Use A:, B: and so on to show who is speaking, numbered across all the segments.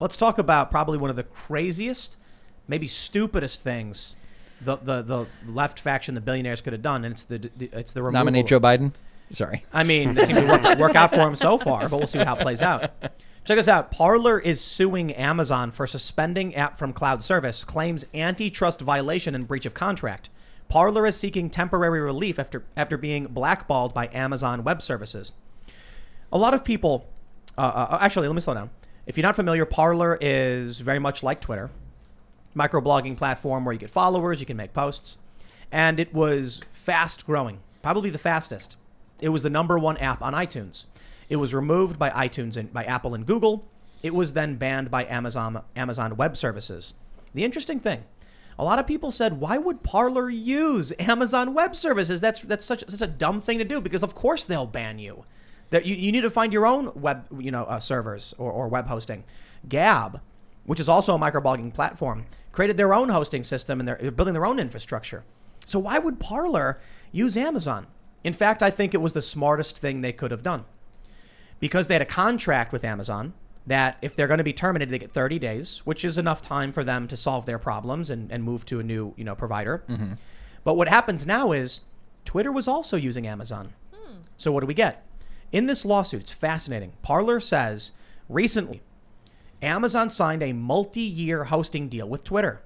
A: Let's talk about probably one of the craziest, maybe stupidest things the left faction, the billionaires, could have done, and it's the removal.
B: Nominate Joe Biden? Sorry.
A: I mean, it seems to work out for him so far, but we'll see how it plays out. Check this out. Parler is suing Amazon for suspending app from cloud service, claims antitrust violation and breach of contract. Parler is seeking temporary relief after being blackballed by Amazon Web Services. A lot of people, actually, let me slow down. If you're not familiar, Parler is very much like Twitter, microblogging platform where you get followers, you can make posts, and it was fast growing, probably the fastest. It was the #1 app on iTunes. It was removed by iTunes and by Apple and Google. It was then banned by Amazon Web Services. The interesting thing, a lot of people said, why would Parler use Amazon Web Services? That's such a dumb thing to do, because of course they'll ban you. That you need to find your own web, servers or web hosting. Gab, which is also a microblogging platform, created their own hosting system and they're building their own infrastructure. So why would Parler use Amazon? In fact, I think it was the smartest thing they could have done, because they had a contract with Amazon that if they're going to be terminated, they get 30 days, which is enough time for them to solve their problems and move to a new provider. Mm-hmm. But what happens now is Twitter was also using Amazon. So what do we get? In this lawsuit, it's fascinating. Parler says recently, Amazon signed a multi-year hosting deal with Twitter.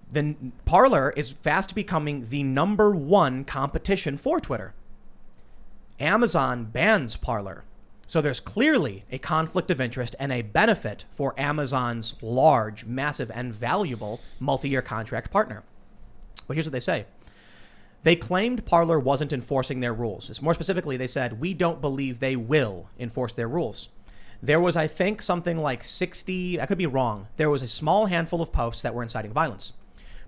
A: Then Parler is fast becoming the #1 competition for Twitter. Amazon bans Parler. So there's clearly a conflict of interest and a benefit for Amazon's large, massive, and valuable multi-year contract partner. But here's what they say. They claimed Parler wasn't enforcing their rules. More specifically, they said, we don't believe they will enforce their rules. There was, I think, something like 60, I could be wrong. There was a small handful of posts that were inciting violence.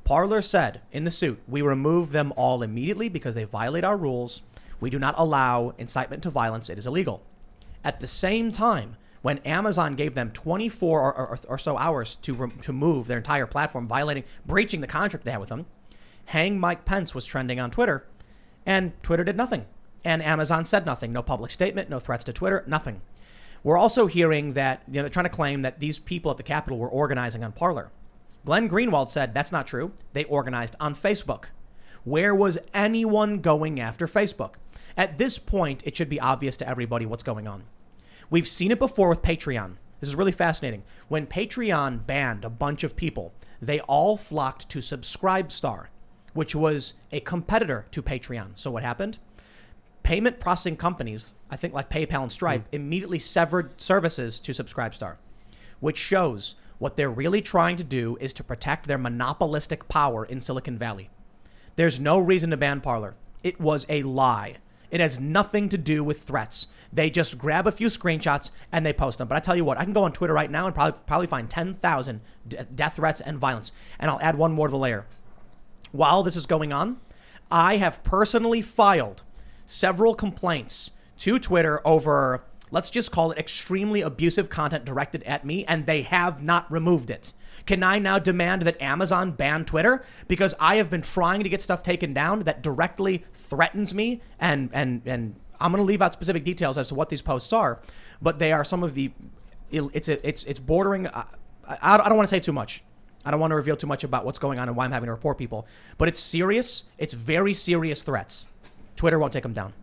A: Parler said in the suit, we remove them all immediately because they violate our rules. We do not allow incitement to violence. It is illegal. At the same time, when Amazon gave them 24 or so hours to move their entire platform, breaching the contract they had with them, Hang Mike Pence was trending on Twitter, and Twitter did nothing. And Amazon said nothing. No public statement, no threats to Twitter, nothing. We're also hearing that they're trying to claim that these people at the Capitol were organizing on Parler. Glenn Greenwald said that's not true. They organized on Facebook. Where was anyone going after Facebook? At this point, it should be obvious to everybody what's going on. We've seen it before with Patreon. This is really fascinating. When Patreon banned a bunch of people, they all flocked to Subscribestar, which was a competitor to Patreon. So what happened? Payment processing companies, I think like PayPal and Stripe, immediately severed services to Subscribestar, which shows what they're really trying to do is to protect their monopolistic power in Silicon Valley. There's no reason to ban Parler. It was a lie. It has nothing to do with threats. They just grab a few screenshots and they post them. But I tell you what, I can go on Twitter right now and probably find 10,000 death threats and violence. And I'll add one more to the layer. While this is going on, I have personally filed several complaints to Twitter over, let's just call it extremely abusive content directed at me, and they have not removed it. Can I now demand that Amazon ban Twitter? Because I have been trying to get stuff taken down that directly threatens me, and I'm going to leave out specific details as to what these posts are, but they are some of the, it's bordering, I don't want to say too much. I don't want to reveal too much about what's going on and why I'm having to report people, but it's serious. It's very serious threats. Twitter won't take them down.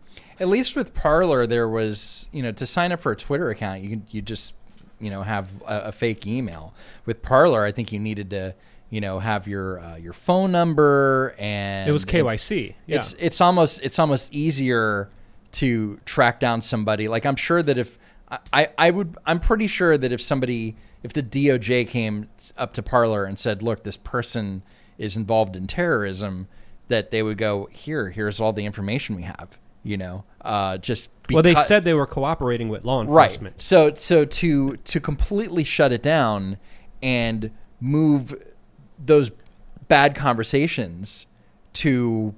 B: At least with Parler, there was, to sign up for a Twitter account, you just, have a fake email. With Parler, I think you needed to, have your phone number, and
C: it was KYC. Yeah.
B: It's almost easier to track down somebody. Like, I'm sure that I'm pretty sure that if the DOJ came up to Parler and said, look, this person is involved in terrorism, that they would go, here's all the information we have, just because.
C: Well, they said they were cooperating with law enforcement.
B: Right. So to completely shut it down and move those bad conversations to,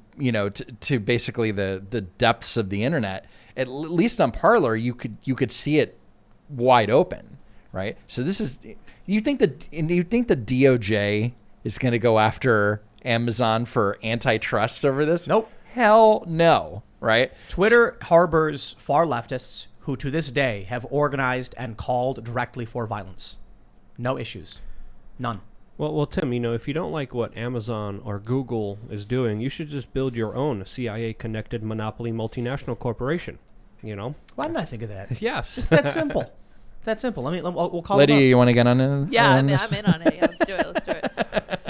B: to basically the depths of the internet, at least on Parler, you could see it wide open. Right. So this is, you think the DOJ is going to go after Amazon for antitrust over this?
A: Nope.
B: Hell no. Right.
A: Twitter harbors far leftists who to this day have organized and called directly for violence. No issues. None.
C: Well, Tim, if you don't like what Amazon or Google is doing, you should just build your own CIA-connected monopoly multinational corporation.
A: Why didn't I think of that?
C: Yes.
A: It's that simple. We'll call
B: Lydia,
A: it up.
B: you want to get on it?
D: Yeah, I'm in on it. Yeah, let's do it.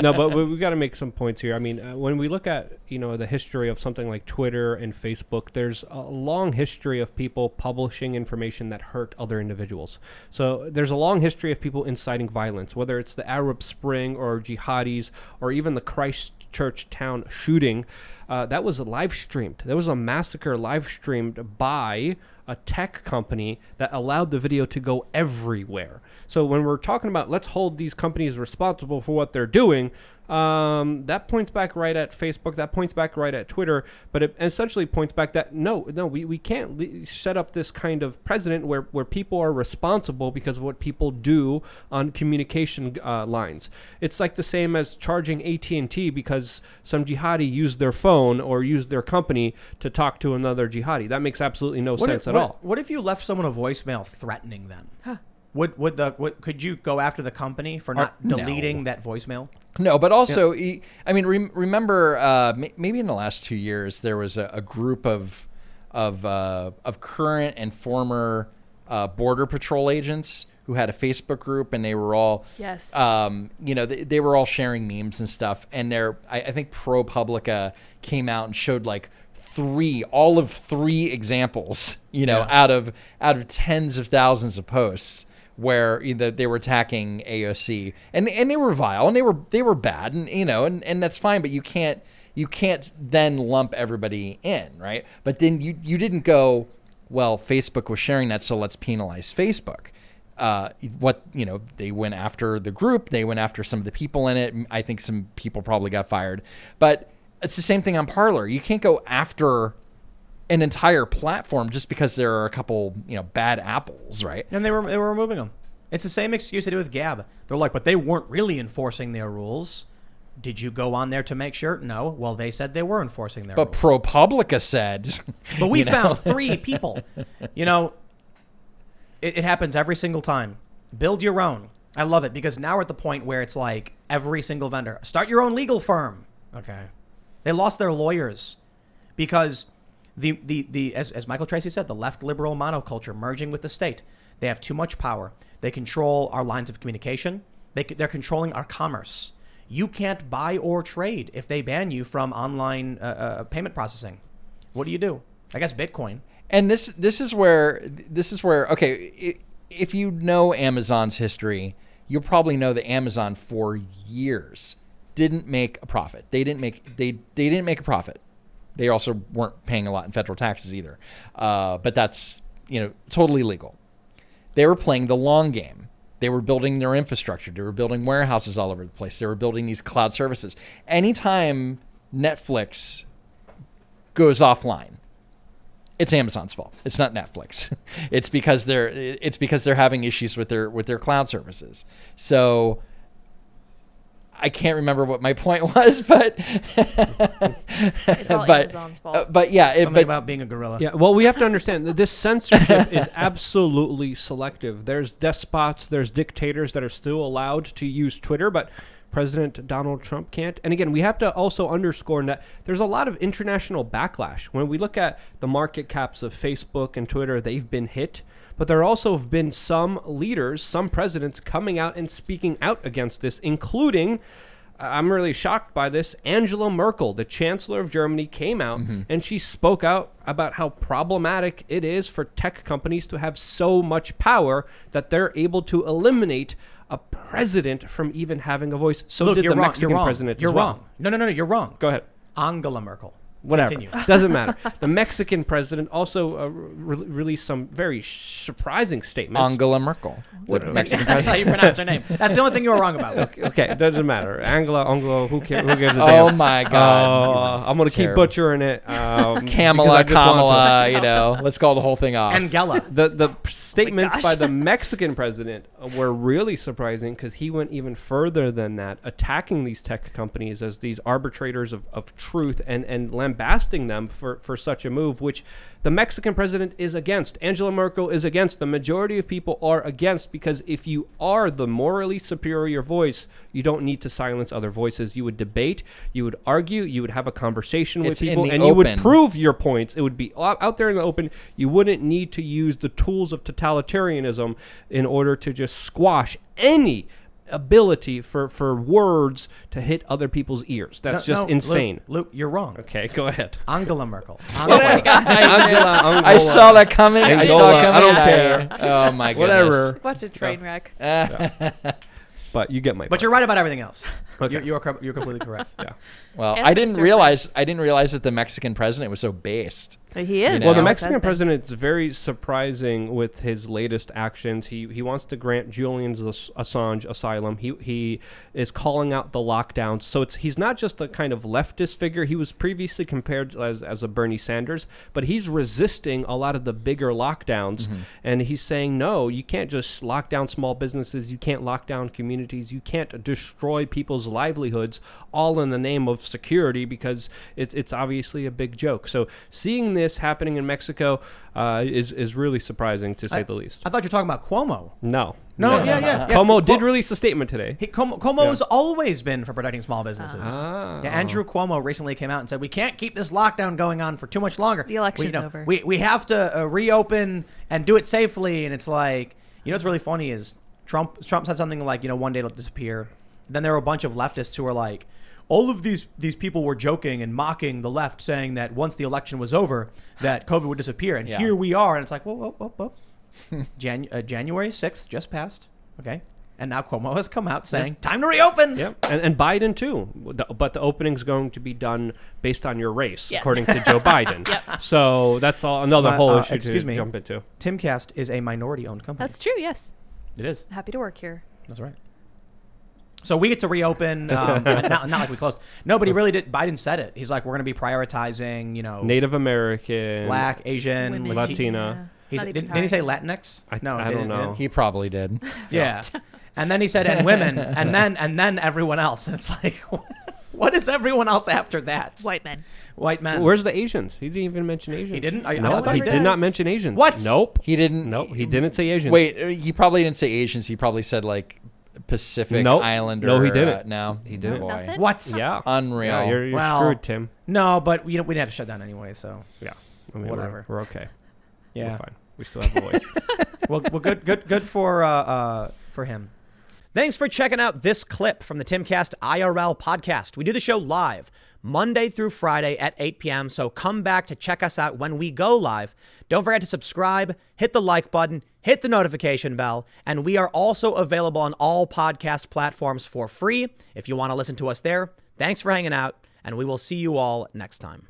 C: No, but we got to make some points here. I mean, when we look at, the history of something like Twitter and Facebook, there's a long history of people publishing information that hurt other individuals. So there's a long history of people inciting violence, whether it's the Arab Spring or jihadis or even the Christchurch town shooting. That was live streamed. There was a massacre live streamed by a tech company that allowed the video to go everywhere. So when we're talking about let's hold these companies responsible for what they're doing, that points back right at Facebook, that points back right at Twitter, but it essentially points back that no, we can't set up this kind of precedent where people are responsible because of what people do on communication lines. It's like the same as charging AT&T because some jihadi used their phone or used their company to talk to another jihadi. That makes absolutely no sense at all.
A: What if you left someone a voicemail threatening them?
D: Huh.
A: Could you go after the company for not deleting that voicemail?
B: No, but also, remember, maybe in the last 2 years there was a group of current and former Border Patrol agents who had a Facebook group, and they were all
D: yes,
B: they were all sharing memes and stuff. And I think ProPublica came out and showed like all of three examples, out of tens of thousands of posts where they were attacking AOC, and they were vile and they were bad, and that's fine, but you can't then lump everybody in, right? But then you didn't go, well, Facebook was sharing that, so let's penalize Facebook. They went after the group, they went after some of the people in it. I think some people probably got fired, but it's the same thing on Parler. You can't go after an entire platform just because there are a couple, bad apples, right?
A: And they were removing them. It's the same excuse they did with Gab. They're like, but they weren't really enforcing their rules. Did you go on there to make sure? No. Well, they said they were enforcing their rules.
B: But ProPublica said.
A: But we found 3 people. It happens every single time. Build your own. I love it because now we're at the point where it's like every single vendor. Start your own legal firm. Okay. They lost their lawyers because as Michael Tracy said, the left liberal monoculture merging with the state. They have too much power. They control our lines of communication. They're controlling our commerce. You can't buy or trade if they ban you from online payment processing. What do? I guess Bitcoin.
B: And this is where okay, if you know Amazon's history, you'll probably know that Amazon for years didn't make a profit. They didn't make a profit. They also weren't paying a lot in federal taxes either. But that's, totally legal. They were playing the long game. They were building their infrastructure. They were building warehouses all over the place. They were building these cloud services. Anytime Netflix goes offline, it's Amazon's fault. It's not Netflix. It's because they're having issues with their cloud services. So I can't remember what my point was, but
D: it's all Amazon's fault.
B: But yeah,
A: something about being a gorilla.
C: Yeah, well, we have to understand that this censorship is absolutely selective. There's despots, there's dictators that are still allowed to use Twitter, but President Donald Trump can't. And again, we have to also underscore that there's a lot of international backlash. When we look at the market caps of Facebook and Twitter, they've been hit. But there also have been some leaders, some presidents coming out and speaking out against this, including, I'm really shocked by this, Angela Merkel, the Chancellor of Germany, came out and she spoke out about how problematic it is for tech companies to have so much power that they're able to eliminate a president from even having a voice. So
A: Look,
C: did the
A: wrong.
C: Mexican president
A: You're
C: as well.
A: wrong. No, you're wrong.
C: Go ahead.
A: Angela Merkel.
C: Whatever.
A: Continue.
C: Doesn't matter. The Mexican president also released some very surprising statements.
B: Angela Merkel, the Mexican
A: That's how you
B: president.
A: pronounce her name. That's the only thing you were wrong about.
C: Okay, it doesn't matter. Angela, who gives a damn?
B: Oh my God!
C: I'm gonna keep
B: Terrible.
C: butchering it.
B: Kamala, let's call the whole thing off.
A: Angela.
C: The statements by the Mexican president were really surprising because he went even further than that, attacking these tech companies as these arbitrators of truth and lambasting them for such a move, which the Mexican president is against. Angela Merkel is against. The majority of people are against, because if you are the morally superior voice, you don't need to silence other voices. You would debate, you would argue, you would have a conversation with people, and you would prove your points. It would be out there in the open. You wouldn't need to use the tools of totalitarianism in order to just squash any ability for words to hit other people's ears. That's just insane.
A: Luke, you're wrong.
C: Okay, go ahead.
A: Angela Merkel.
B: Oh my gosh. I saw that coming. I don't care. Oh my goodness.
C: Whatever.
D: Watch a train wreck.
C: But you get my point.
A: But you're right about everything else.
C: Okay.
A: You're completely correct.
C: Yeah.
B: Well,
D: And
B: I didn't
D: Mr.
B: realize that the Mexican president was so based.
D: He is.
C: Well, the
B: know?
C: Mexican president is very surprising with his latest actions. He wants to grant Julian Assange asylum. He is calling out the lockdowns. So he's not just a kind of leftist figure. He was previously compared as a Bernie Sanders, but he's resisting a lot of the bigger lockdowns.
B: Mm-hmm.
C: And he's saying, no, you can't just lock down small businesses. You can't lock down communities. You can't destroy people's livelihoods all in the name of security, because it's obviously a big joke. So seeing this happening in Mexico is really surprising, to say the least.
A: I thought you were talking about Cuomo.
C: No.
A: Yeah.
C: Cuomo did release a statement today.
A: Cuomo has always been for protecting small businesses. Yeah, Andrew Cuomo recently came out and said, we can't keep this lockdown going on for too much longer.
D: The election's over.
A: We have to reopen and do it safely. And it's like, what's really funny is Trump said something like, one day it'll disappear. Then there were a bunch of leftists who were like, all of these people were joking and mocking the left, saying that once the election was over, that COVID would disappear. And here we are. And it's like, whoa. January 6th just passed. Okay. And now Cuomo has come out saying, time to reopen.
C: Yep. And Biden, too. But the opening's going to be done based on your race,
D: Yes.
C: according to Joe Biden.
D: Yep.
C: So that's another whole issue to jump into.
A: Timcast is a minority-owned company.
D: That's true, yes.
A: It is.
D: Happy to work here.
A: That's right. So we get to reopen, not like we closed. No, but he really did. Biden said it. He's like, we're going to be prioritizing,
C: Native American,
A: Black, Asian,
D: Women.
C: Latina.
A: Didn't he say Latinx?
C: I don't know.
B: He probably did.
A: Yeah. And then he said, and women, and then everyone else. And it's like, what is everyone else after that?
D: White men.
A: White men.
C: Where's the Asians? He didn't even mention Asians.
A: He didn't?
C: No,
A: I thought
C: he
A: he
C: did
A: did.
C: not mention Asians.
A: What?
C: Nope.
B: He didn't.
C: Nope. He didn't say Asians.
B: Wait, he probably didn't say Asians. He probably said like Pacific Islander.
C: No, he didn't.
B: No,
C: he didn't.
B: Boy.
D: Nothing?
A: What?
C: Yeah.
B: Unreal.
C: Yeah, you're
A: Well,
C: screwed, Tim.
A: No, but we didn't have to shut down anyway, so.
C: Yeah. I mean,
A: Whatever.
C: We're okay.
A: Yeah.
C: We're fine. We still have a voice.
A: Well, good for him. Thanks for checking out this clip from the Timcast IRL podcast. We do the show live Monday through Friday at 8 p.m., so come back to check us out when we go live. Don't forget to subscribe, hit the like button, hit the notification bell, and we are also available on all podcast platforms for free if you want to listen to us there. Thanks for hanging out, and we will see you all next time.